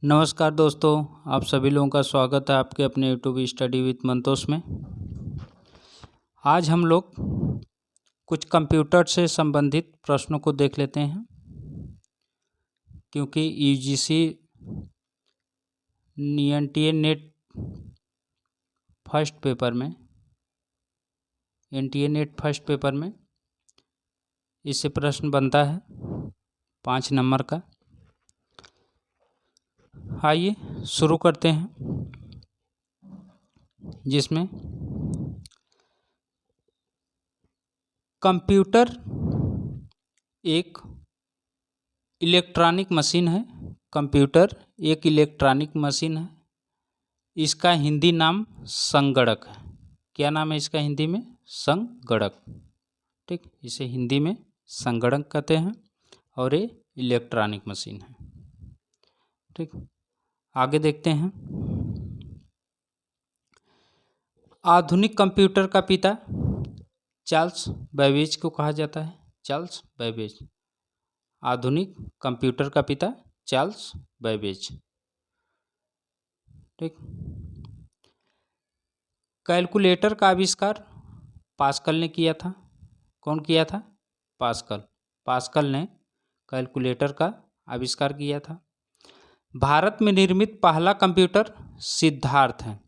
नमस्कार दोस्तों, आप सभी लोगों का स्वागत है आपके अपने यूट्यूब स्टडी विथ मंतोष में। आज हम लोग कुछ कंप्यूटर से संबंधित प्रश्नों को देख लेते हैं, क्योंकि UGC NTA net first paper में इससे प्रश्न बनता है 5 नंबर का। आइए शुरू करते हैं, जिसमें कंप्यूटर एक इलेक्ट्रॉनिक मशीन है। कंप्यूटर एक इलेक्ट्रॉनिक मशीन है। इसका हिंदी नाम संगणक है। क्या नाम है इसका हिंदी में? संगणक। ठीक, इसे हिंदी में संगणक कहते हैं और ये इलेक्ट्रॉनिक मशीन है। ठीक, आगे देखते हैं। आधुनिक कंप्यूटर का पिता चार्ल्स बेबेज को कहा जाता है। चार्ल्स बेबेज, आधुनिक कंप्यूटर का पिता चार्ल्स बेबेज। ठीक, कैलकुलेटर का आविष्कार पास्कल ने किया था। कौन किया था? पास्कल। पास्कल ने कैलकुलेटर का आविष्कार किया था। भारत में निर्मित पहला कंप्यूटर सिद्धार्थ है।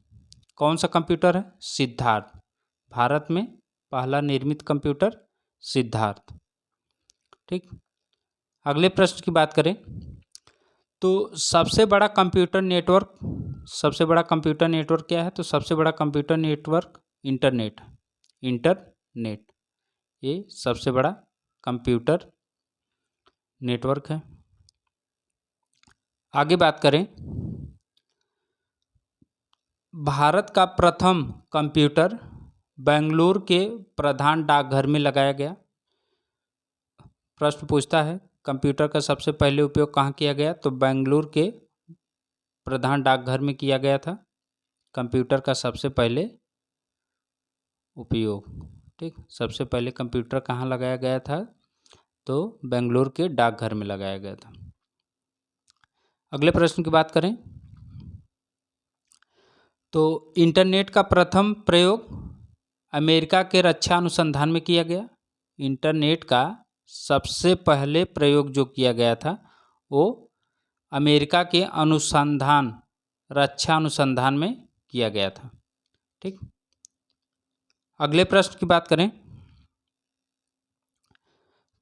कौन सा कंप्यूटर है? सिद्धार्थ। भारत में पहला निर्मित कंप्यूटर सिद्धार्थ। ठीक, अगले प्रश्न की बात करें तो सबसे बड़ा कंप्यूटर नेटवर्क क्या है? तो सबसे बड़ा कंप्यूटर नेटवर्क इंटरनेट। ये सबसे बड़ा कंप्यूटर नेटवर्क है। आगे बात करें, भारत का प्रथम कंप्यूटर बेंगलुरु के प्रधान डाकघर में लगाया गया। प्रश्न पूछता है कंप्यूटर का सबसे पहले उपयोग कहाँ किया गया? तो बेंगलुरु के प्रधान डाकघर में किया गया था कंप्यूटर का सबसे पहले उपयोग। ठीक, सबसे पहले कंप्यूटर कहाँ लगाया गया था? तो बेंगलुरु के डाकघर में लगाया गया था। अगले प्रश्न की बात करें तो इंटरनेट का प्रथम प्रयोग अमेरिका के रक्षा अनुसंधान में किया गया। इंटरनेट का सबसे पहले प्रयोग जो किया गया था वो अमेरिका के रक्षा अनुसंधान में किया गया था। ठीक, अगले प्रश्न की बात करें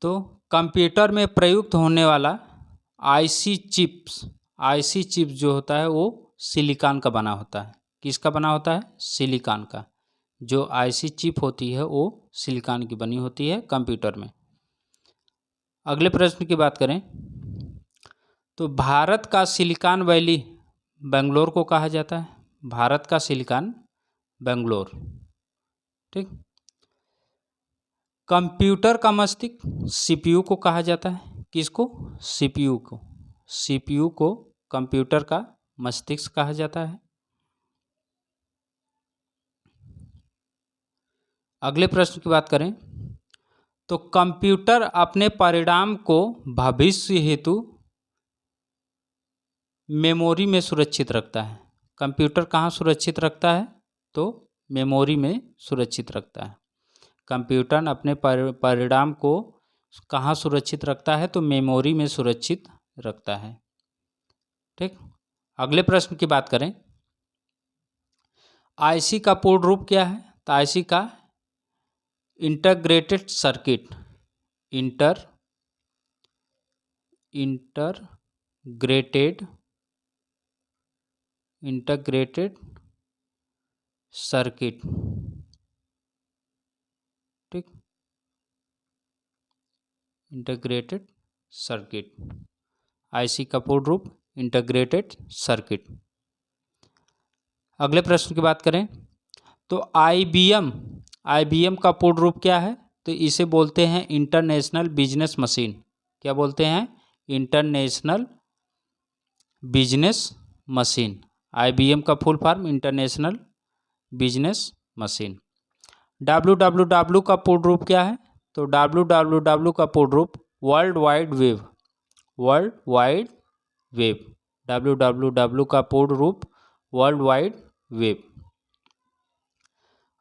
तो कंप्यूटर में प्रयुक्त होने वाला आईसी चिप जो होता है वो सिलिकॉन का बना होता है। किसका बना होता है? सिलिकॉन का। जो आईसी चिप होती है वो सिलिकॉन की बनी होती है कंप्यूटर में। अगले प्रश्न की बात करें तो भारत का सिलिकॉन वैली बेंगलोर को कहा जाता है। भारत का सिलिकॉन बेंगलोर। ठीक, कंप्यूटर का मस्तिष्क सीपीयू को कहा जाता है। किसको? सीपीयू को। सीपीयू को कंप्यूटर का मस्तिष्क कहा जाता है। अगले प्रश्न की बात करें तो कंप्यूटर अपने परिणाम को भविष्य हेतु मेमोरी में सुरक्षित रखता है। कंप्यूटर कहाँ सुरक्षित रखता है? तो मेमोरी में सुरक्षित रखता है। कंप्यूटर अपने परिणाम को कहाँ सुरक्षित रखता है? तो मेमोरी में सुरक्षित रखता है। ठीक, अगले प्रश्न की बात करें आईसी का पूर्ण रूप क्या है? तो आईसी का इंटीग्रेटेड सर्किट इंटीग्रेटेड सर्किट। ठीक, इंटीग्रेटेड सर्किट, आईसी का पूर्ण रूप इंटीग्रेटेड सर्किट। अगले प्रश्न की बात करें तो आईबीएम का पूर्ण रूप क्या है? तो इसे बोलते हैं इंटरनेशनल बिजनेस मशीन। क्या बोलते हैं? International business machine. आईबीएम का full form international business machine. WWW का पूर्ण रूप क्या है? तो डब्ल्यूडब्ल्यूडब्ल्यू का पूर्ण रूप वर्ल्ड वाइड वेब। www का पूर्ण रूप वर्ल्ड वाइड वेब।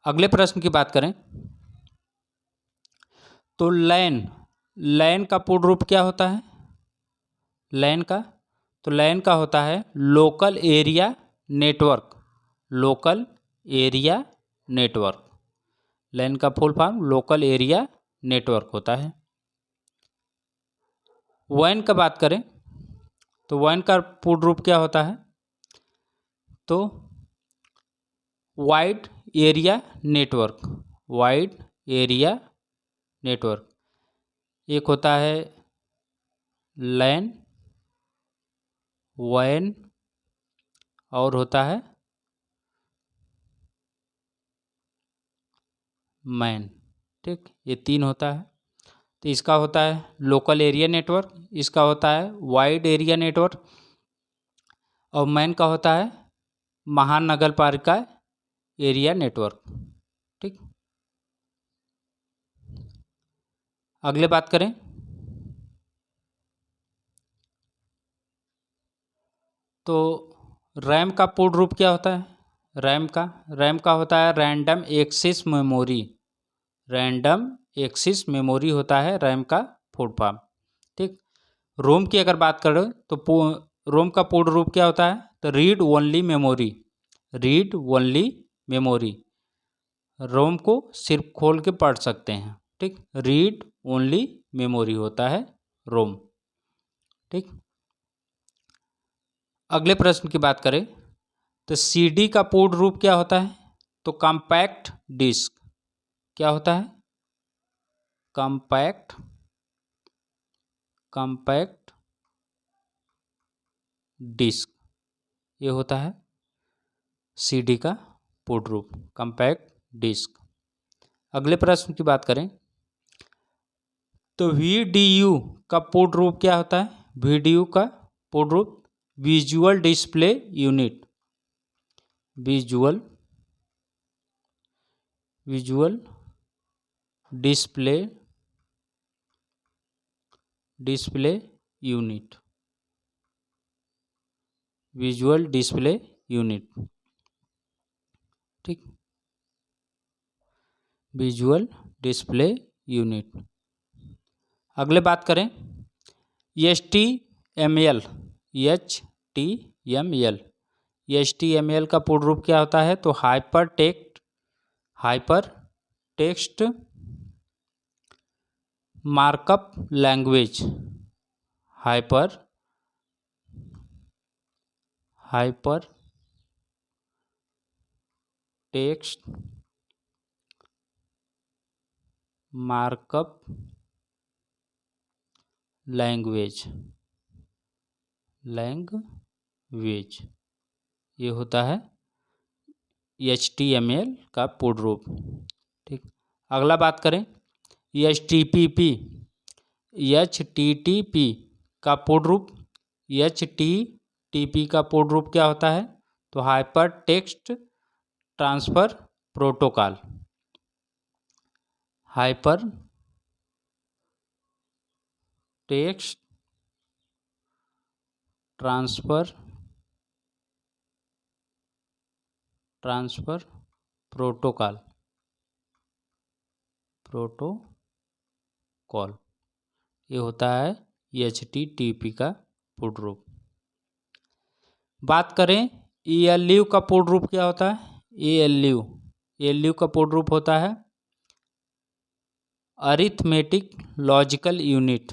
अगले प्रश्न की बात करें तो लैन का पूर्ण रूप क्या होता है? लैन का होता है local area network. Local area network, LAN का full form local area network होता है। वैन का बात करें तो वैन का पूर्ण रूप क्या होता है? तो wide area network. Wide area network, एक होता है लैन, वैन और होता है मैन। ठीक, ये तीन होता है। तो इसका होता है लोकल एरिया नेटवर्क, इसका होता है वाइड एरिया नेटवर्क और मैन का होता है महानगर पालिका एरिया नेटवर्क। ठीक, अगले बात करें तो रैम का पूर्ण रूप क्या होता है? रैम का होता है random access memory. Random access memory होता है रैम का फुल फॉर्म। ठीक, रोम की अगर बात करें तो रोम का पूर्ण रूप क्या होता है? तो read only memory. Read only memory, ROM को सिर्फ खोल के पढ़ सकते हैं। ठीक, रीड ओनली मेमोरी होता है रोम। ठीक, अगले प्रश्न की बात करें तो सीडी का पूर्ण रूप क्या होता है? तो कॉम्पैक्ट डिस्क। क्या होता है? कॉम्पैक्ट डिस्क, ये होता है सीडी का पूर्ण रूप, कॉम्पैक्ट डिस्क। अगले प्रश्न की बात करें तो वीडीयू का पूर्ण रूप क्या होता है? वीडीयू का पूर्ण रूप visual display unit. Visual display unit. Visual display unit. ठीक, विजुअल डिस्प्ले यूनिट। अगले बात करें HTML। HTML का पूर्ण रूप क्या होता है? तो hyper text markup language. Hyper text markup language, ये होता है HTML का पूर्ण रूप। ठीक, अगला बात करें HTTP। का पूर्ण रूप, HTTP का पूर्ण रूप क्या होता है? तो hyper text transfer protocol. Hyper text transfer protocol, ये होता है HTTP का पूर्ण रूप। बात करें ALU का पूर्ण रूप क्या होता है? ALU का पूर्ण रूप होता है arithmetic logical unit.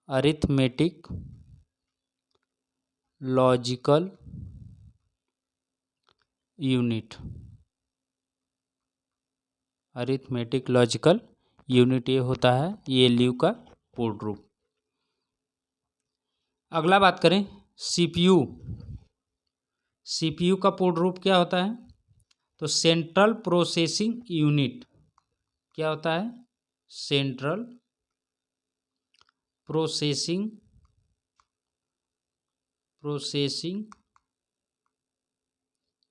Arithmetic logical unit. Arithmetic logical unit, ये होता है ALU का पूर्ण रूप। अगला बात करें CPU का पूर्ण रूप क्या होता है? तो सेंट्रल प्रोसेसिंग यूनिट। क्या होता है? Central processing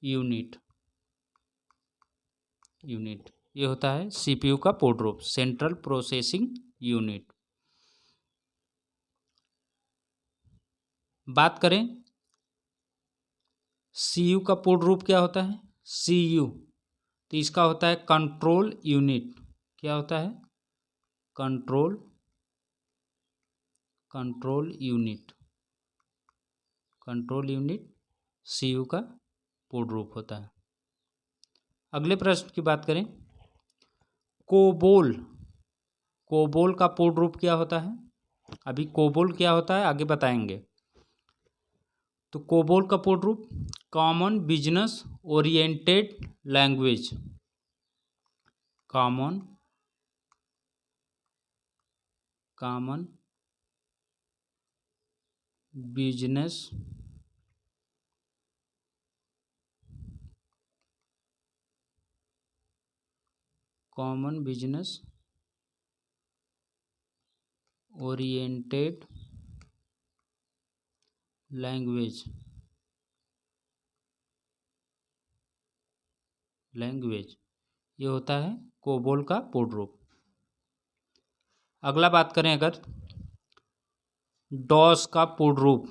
unit. ये होता है सीपीयू का पूर्ण रूप, सेंट्रल प्रोसेसिंग यूनिट। बात करें सीयू का पूर्ण रूप क्या होता है, सीयू, तो इसका होता है कंट्रोल यूनिट। क्या होता है, control unit. Control unit CU का पूर्ण रूप होता है। अगले प्रश्न की बात करें, कोबोल, कोबोल का पूर्ण रूप क्या होता है। अभी कोबोल क्या होता है आगे बताएंगे। तो कोबोल का पूर्ण रूप common business oriented language, common business oriented language ये होता है कोबोल का पूर्ण रूप। अगला बात करें अगर डॉस का पूर्ण रूप,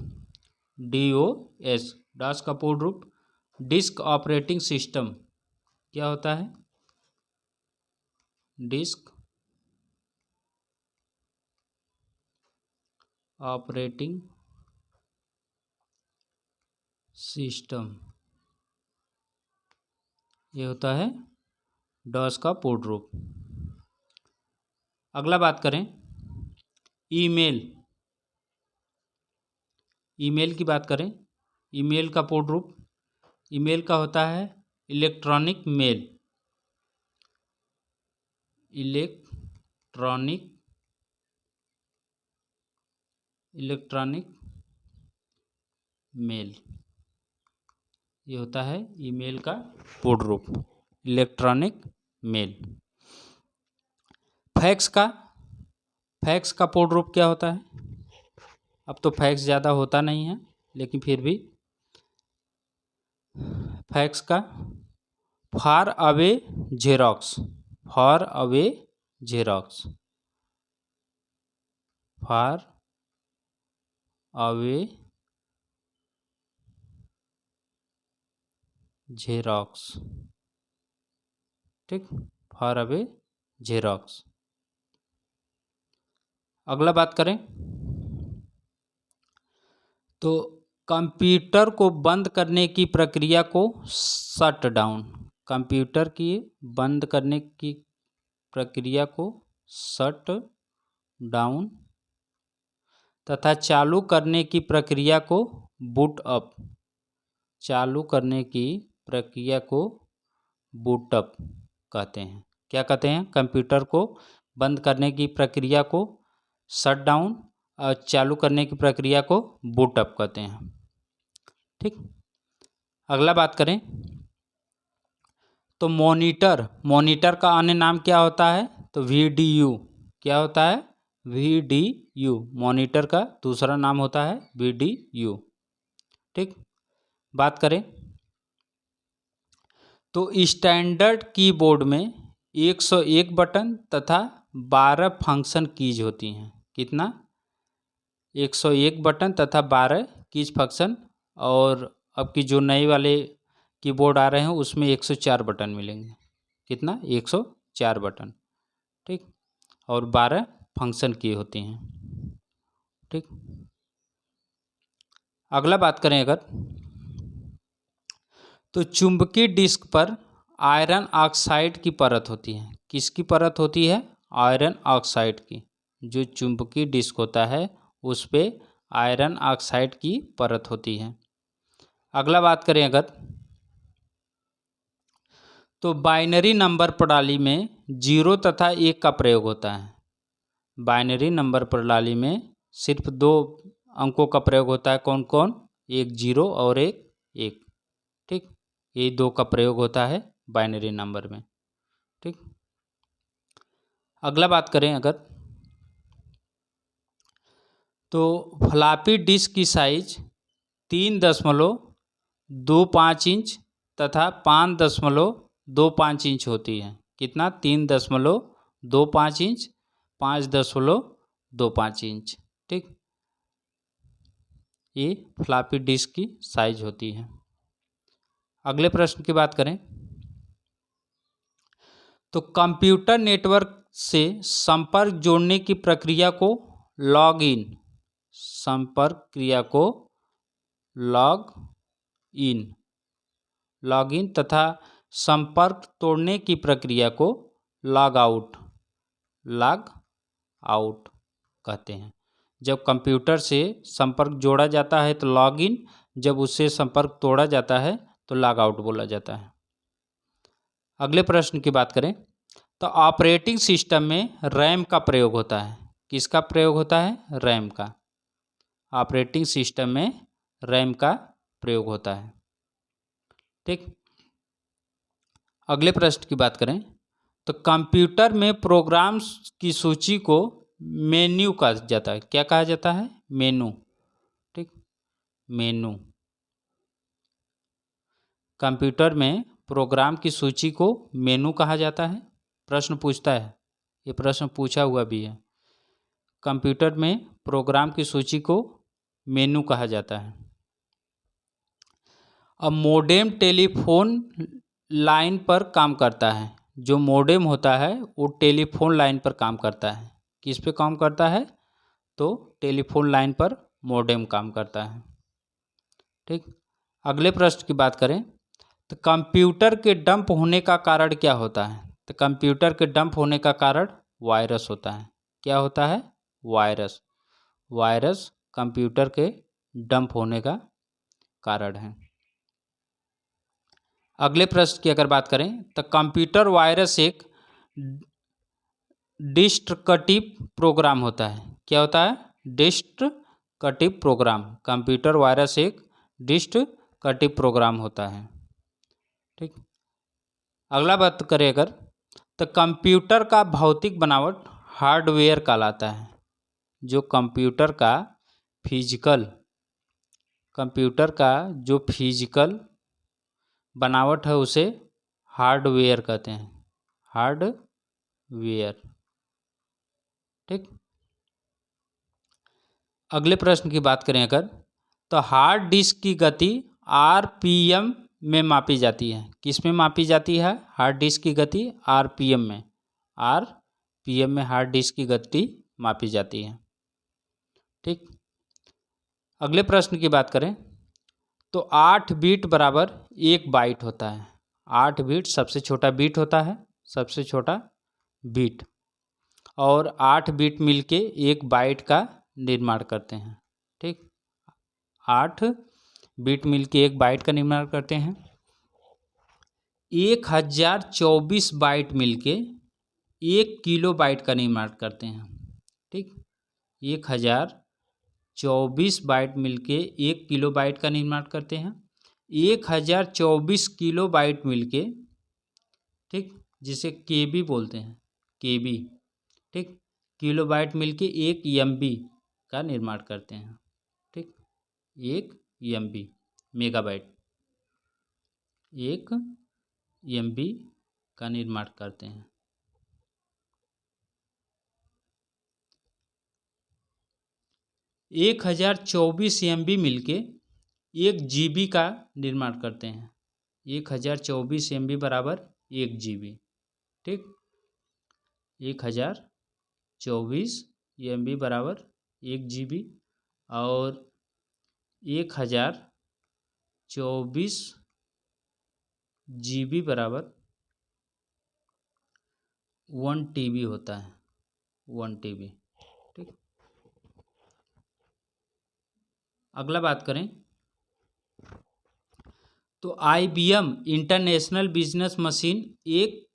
DOS, डॉस का पूर्ण रूप डिस्क ऑपरेटिंग सिस्टम क्या होता है, डिस्क ऑपरेटिंग सिस्टम, ये होता है डॉस का पूर्ण रूप। अगला बात करें ईमेल, ईमेल की बात करें, ईमेल का पूर्ण रूप, ईमेल का होता है इलेक्ट्रॉनिक मेल, इलेक्ट्रॉनिक मेल, ये होता है ईमेल का पूर्ण रूप, इलेक्ट्रॉनिक मेल। फैक्स का पूर्ण रूप क्या होता है। अब तो फैक्स ज़्यादा होता नहीं है, लेकिन फिर भी फैक्स का far away xerox, far away xerox, far away xerox, ठीक, फार अवे जेरॉक्स। अगला बात करें तो कंप्यूटर को बंद करने की प्रक्रिया को शट डाउन, कंप्यूटर की बंद करने की प्रक्रिया को शट डाउन तथा चालू करने की प्रक्रिया को बूट अप, चालू करने की प्रक्रिया को बूट अप कहते हैं। क्या कहते हैं, कंप्यूटर को बंद करने की प्रक्रिया को शट डाउन और चालू करने की प्रक्रिया को बूट अप कहते हैं, ठीक। अगला बात करें तो मॉनिटर का अन्य नाम क्या होता है, तो VDU, क्या होता है, VDU, मॉनिटर का दूसरा नाम होता है VDU, ठीक। बात करें तो स्टैंडर्ड कीबोर्ड में 101 बटन तथा 12 फंक्शन कीज होती हैं। कितना, 101 बटन तथा 12 कीज फंक्शन, और अब की जो नए वाले कीबोर्ड आ रहे हैं उसमें 104 बटन मिलेंगे। कितना, 104 बटन, ठीक, और 12 फंक्शन की होती हैं, ठीक। अगला बात करें अगर तो चुंबकीय डिस्क पर आयरन ऑक्साइड की परत होती है। किसकी परत होती है, आयरन ऑक्साइड की। जो चुंबकीय डिस्क होता है उस पे आयरन ऑक्साइड की परत होती है। अगला बात करें अगर तो बाइनरी नंबर प्रणाली में 0 तथा 1 का प्रयोग होता है। बाइनरी नंबर प्रणाली में सिर्फ 2 अंकों का प्रयोग होता है। कौन कौन, एक 0 और एक 1, ठीक, ये 2 का प्रयोग होता है बाइनरी नंबर में, ठीक। अगला बात करें अगर तो फ्लॉपी डिस्क की साइज 3.25 इंच तथा 5.25 इंच होती है। कितना? 3.25 इंच, 5.25 इंच। ठीक, ये फ्लॉपी डिस्क की साइज होती है। अगले प्रश्न की बात करें तो कंप्यूटर नेटवर्क से संपर्क जोड़ने की प्रक्रिया को लॉग इन, संपर्क क्रिया को लॉग इन, लॉगिन तथा संपर्क तोड़ने की प्रक्रिया को लॉग आउट, लॉग आउट कहते हैं। जब कंप्यूटर से संपर्क जोड़ा जाता है तो लॉग इन, जब उससे संपर्क तोड़ा जाता है तो लॉग आउट बोला जाता है। अगले प्रश्न की बात करें तो ऑपरेटिंग सिस्टम में रैम का प्रयोग होता है। किसका प्रयोग होता है? रैम का। ऑपरेटिंग सिस्टम में रैम का प्रयोग होता है। ठीक, अगले प्रश्न की बात करें तो कंप्यूटर में प्रोग्राम्स की सूची को मेन्यू कहा जाता है। क्या कहा जाता है? मेनू। ठीक, मेनू। कंप्यूटर में प्रोग्राम की सूची को मेनू कहा जाता है। प्रश्न पूछता है, ये प्रश्न पूछा हुआ भी है। कंप्यूटर में प्रोग्राम की सूची को मेनू कहा जाता है। अब मोडेम टेलीफोन लाइन पर काम करता है। जो मोडेम होता है वो टेलीफोन लाइन पर काम करता है। किस पे काम करता है? तो टेलीफोन लाइन पर मोडेम काम करता है। ठीक, अगले प्रश्न की बात करें तो कंप्यूटर के डंप होने का कारण क्या होता है? तो कंप्यूटर के डंप होने का कारण वायरस होता है। क्या होता है? वायरस। वायरस कंप्यूटर के डंप होने का कारण है। अगले प्रश्न की अगर बात करें तो कंप्यूटर वायरस एक डिस्ट्रक्टिव प्रोग्राम होता है। क्या होता है? Destructive program. कंप्यूटर वायरस एक डिस्ट्रक्टिव प्रोग्राम होता है। ठीक, अगला बात करें अगर तो कंप्यूटर का भौतिक बनावट हार्डवेयर कहलाता है। जो कंप्यूटर का फिजिकल, कंप्यूटर का जो फिजिकल बनावट है उसे हार्डवेयर कहते हैं। हार्डवेयर। ठीक, अगले प्रश्न की बात करें अगर तो हार्ड डिस्क की गति आरपीएम में मापी जाती है। किस में मापी जाती है? हार्ड डिस्क की गति आरपीएम में। आरपीएम में हार्ड डिस्क की गति मापी जाती है। ठीक, अगले प्रश्न की बात करें तो 8 बीट बराबर 1 बाइट होता है। 8 बीट सबसे छोटा बीट होता है, सबसे छोटा बीट, और 8 बीट मिलके 1 बाइट का निर्माण करते हैं। ठीक, 8 बीट मिलके 1 बाइट का निर्माण करते हैं। 1024 बाइट मिलके 1 किलो बाइट का निर्माण करते हैं। ठीक, 1024 बाइट मिलके 1 किलो बाइट का निर्माण करते हैं। 1024 किलो बाइट मिलके, ठीक, जिसे केबी बोलते हैं, केबी। ठीक, किलो बाइट मिलके 1 एमबी का निर्माण करते हैं। ठीक, 1 एमबी, मेगाबाइट, 1 एमबी का निर्माण करते हैं। 1024 एमबी मिलके 1 जीबी का निर्माण करते हैं। 1024 एमबी बराबर 1 जीबी। ठीक, 1024 एमबी बराबर 1 जीबी और 1024 जीबी बराबर 1 टीबी होता है। 1 टीबी। ठीक, अगला बात करें तो आईबीएम इंटरनेशनल बिजनेस मशीन एक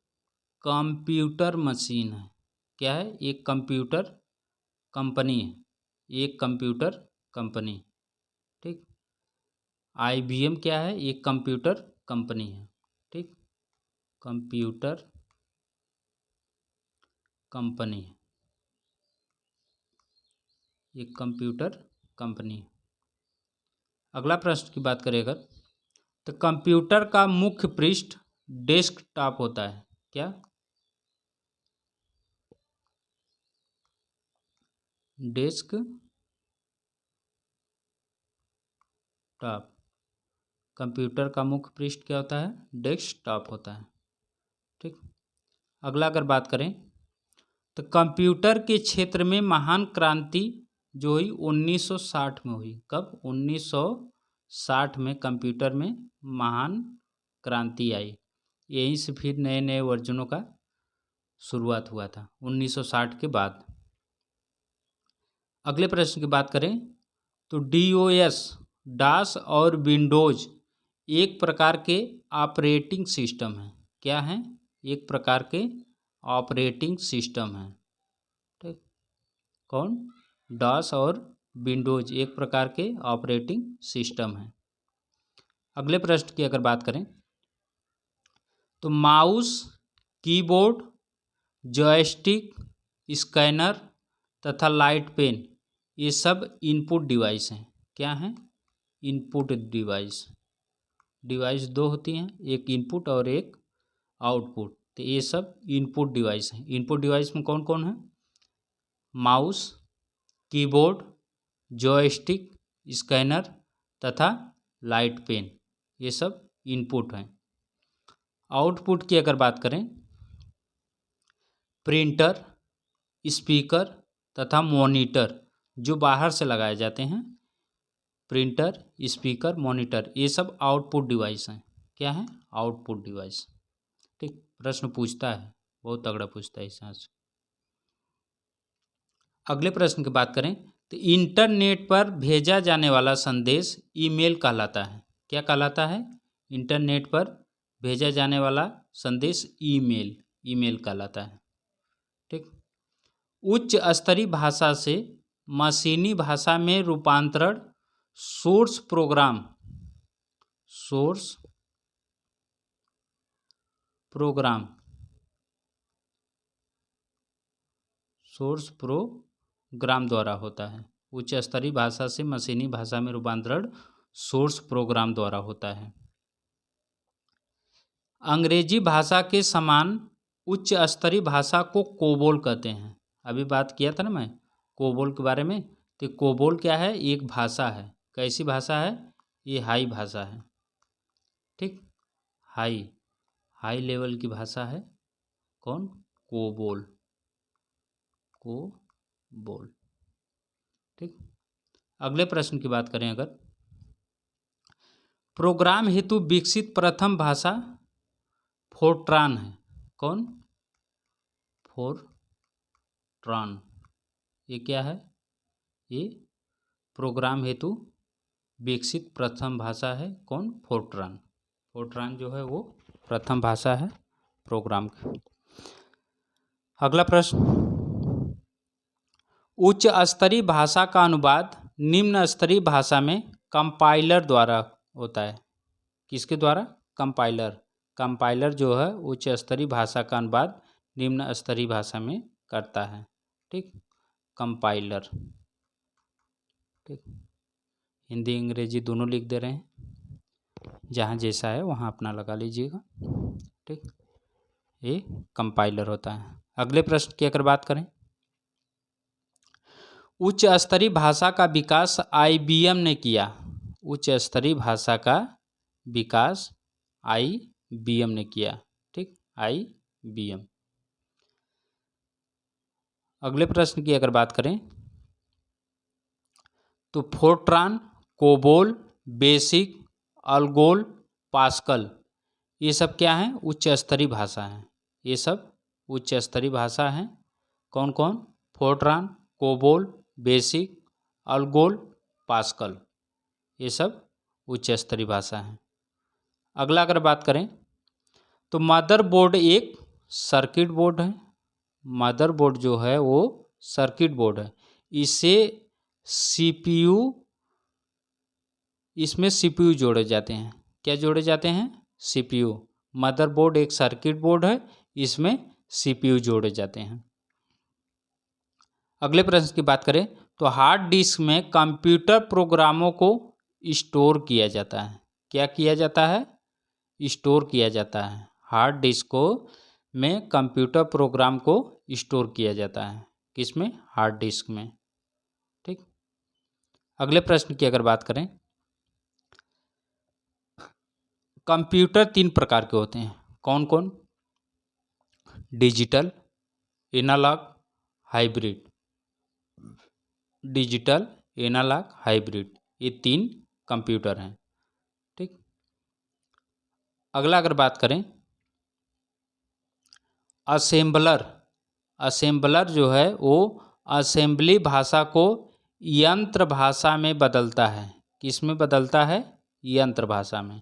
कंप्यूटर मशीन है। क्या है? एक कंप्यूटर कंपनी है। एक कंप्यूटर कंपनी। ठीक, आईबीएम क्या है? एक कंप्यूटर कंपनी है। ठीक, कंप्यूटर कंपनी, एक कंप्यूटर कंपनी। अगला प्रश्न की बात करें अगर तो कंप्यूटर का मुख्य पृष्ठ डेस्कटॉप होता है। क्या? Desk top. कंप्यूटर का मुख्य पृष्ठ क्या होता है? डेस्कटॉप होता है। ठीक। अगला अगर बात करें तो कंप्यूटर के क्षेत्र में महान क्रांति जो हुई 1960 में हुई। कब? 1960 में कंप्यूटर में महान क्रांति आई। यहीं से फिर नए नए वर्जनों का शुरुआत हुआ था 1960 के बाद। अगले प्रश्न की बात करें तो डीओएस, डास और विंडोज एक प्रकार के ऑपरेटिंग सिस्टम हैं। क्या हैं? एक प्रकार के ऑपरेटिंग सिस्टम हैं। ठीक। कौन? डास और विंडोज एक प्रकार के ऑपरेटिंग सिस्टम हैं। अगले प्रश्न की अगर बात करें तो माउस, कीबोर्ड, जॉयस्टिक, स्कैनर तथा लाइट पेन ये सब इनपुट डिवाइस हैं। क्या हैं? Input device. डिवाइस दो होती हैं, एक इनपुट और एक आउटपुट। तो ये सब इनपुट डिवाइस हैं। इनपुट डिवाइस में कौन कौन है? माउस, कीबोर्ड, जॉयस्टिक, स्कैनर तथा लाइट पेन ये सब इनपुट हैं। आउटपुट की अगर बात करें प्रिंटर, स्पीकर तथा मॉनिटर जो बाहर से लगाए जाते हैं, प्रिंटर, स्पीकर, मॉनिटर ये सब आउटपुट डिवाइस हैं। क्या है? Output device. ठीक। प्रश्न पूछता है, बहुत तगड़ा पूछता है इस यहाँ से। अगले प्रश्न की बात करें तो इंटरनेट पर भेजा जाने वाला संदेश ईमेल कहलाता है। क्या कहलाता है? इंटरनेट पर भेजा जाने वाला संदेश ईमेल कहलाता है। ठीक। उच्च स्तरीय भाषा से मशीनी भाषा में रूपांतरण सोर्स प्रोग्राम द्वारा होता है। उच्च स्तरीय भाषा से मशीनी भाषा में रूपांतरण सोर्स प्रोग्राम द्वारा होता है। अंग्रेजी भाषा के समान उच्च स्तरीय भाषा को कोबोल कहते हैं। अभी बात किया था ना मैं कोबोल के बारे में। तो कोबोल क्या है? एक भाषा है। कैसी भाषा है? ये हाई भाषा है। ठीक। हाई लेवल की भाषा है। कौन? कोबोल। ठीक। अगले प्रश्न की बात करें अगर प्रोग्राम हेतु विकसित प्रथम भाषा फोर्ट्रान है। कौन? फोर्ट्रान। ये क्या है? ये प्रोग्राम हेतु विकसित प्रथम भाषा है। कौन? फोर्ट्रान जो है वो प्रथम भाषा है प्रोग्राम की। अगला प्रश्न उच्च स्तरीय भाषा का अनुवाद निम्न स्तरीय भाषा में कंपाइलर द्वारा होता है। किसके द्वारा? कंपाइलर जो है उच्च स्तरीय भाषा का अनुवाद निम्न स्तरीय भाषा में करता है। ठीक। कंपाइलर। ठीक। हिंदी अंग्रेजी दोनों लिख दे रहे हैं, जहाँ जैसा है वहाँ अपना लगा लीजिएगा। ठीक। ये कंपाइलर होता है। अगले प्रश्न की अगर बात करें उच्च स्तरीय भाषा का विकास IBM ने किया। उच्च स्तरीय भाषा का विकास IBM ने किया। ठीक। IBM। अगले प्रश्न की अगर बात करें तो Fortran, COBOL, basic, Algol, pascal ये सब क्या हैं? उच्च स्तरीय भाषा हैं। ये सब उच्च स्तरीय भाषा हैं। कौन कौन? Fortran, COBOL, basic, Algol, pascal ये सब उच्च स्तरीय भाषा हैं। अगला अगर बात करें तो मदरबोर्ड एक सर्किट बोर्ड है। मदरबोर्ड जो है वो सर्किट बोर्ड है। इसे CPU, इसमें CPU जोड़े जाते हैं। क्या जोड़े जाते हैं? CPU। मदरबोर्ड एक सर्किट बोर्ड है, इसमें CPU जोड़े जाते हैं। अगले प्रश्न की बात करें तो हार्ड डिस्क में कंप्यूटर प्रोग्रामों को स्टोर किया जाता है। क्या किया जाता है? स्टोर किया जाता है। हार्ड डिस्क में कंप्यूटर प्रोग्राम को स्टोर किया जाता है। किसमें? हार्ड डिस्क में। अगले प्रश्न की अगर बात करें, कंप्यूटर 3 प्रकार के होते हैं, कौन कौन? Digital, analogue, hybrid. Digital, analogue, hybrid, ये 3 कंप्यूटर हैं। ठीक। अगला अगर बात करें, असेंबलर। असेंबलर जो है वो असेंबली भाषा को यंत्र भाषा में बदलता है। किस में बदलता है? यंत्र भाषा में।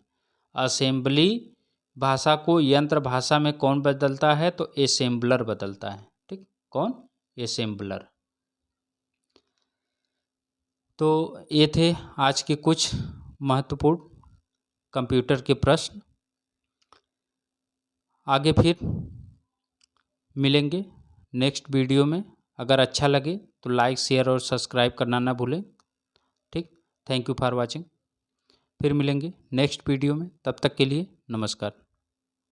असेंबली भाषा को यंत्र भाषा में कौन बदलता है? तो असेंबलर बदलता है। ठीक, कौन? असेंबलर। तो ये थे आज के कुछ महत्वपूर्ण कंप्यूटर के प्रश्न। आगे फिर मिलेंगे नेक्स्ट वीडियो में। अगर अच्छा लगे तो लाइक, शेयर और सब्सक्राइब करना ना भूलें। ठीक, थैंक यू फॉर वॉचिंग। फिर मिलेंगे नेक्स्ट वीडियो में, तब तक के लिए नमस्कार।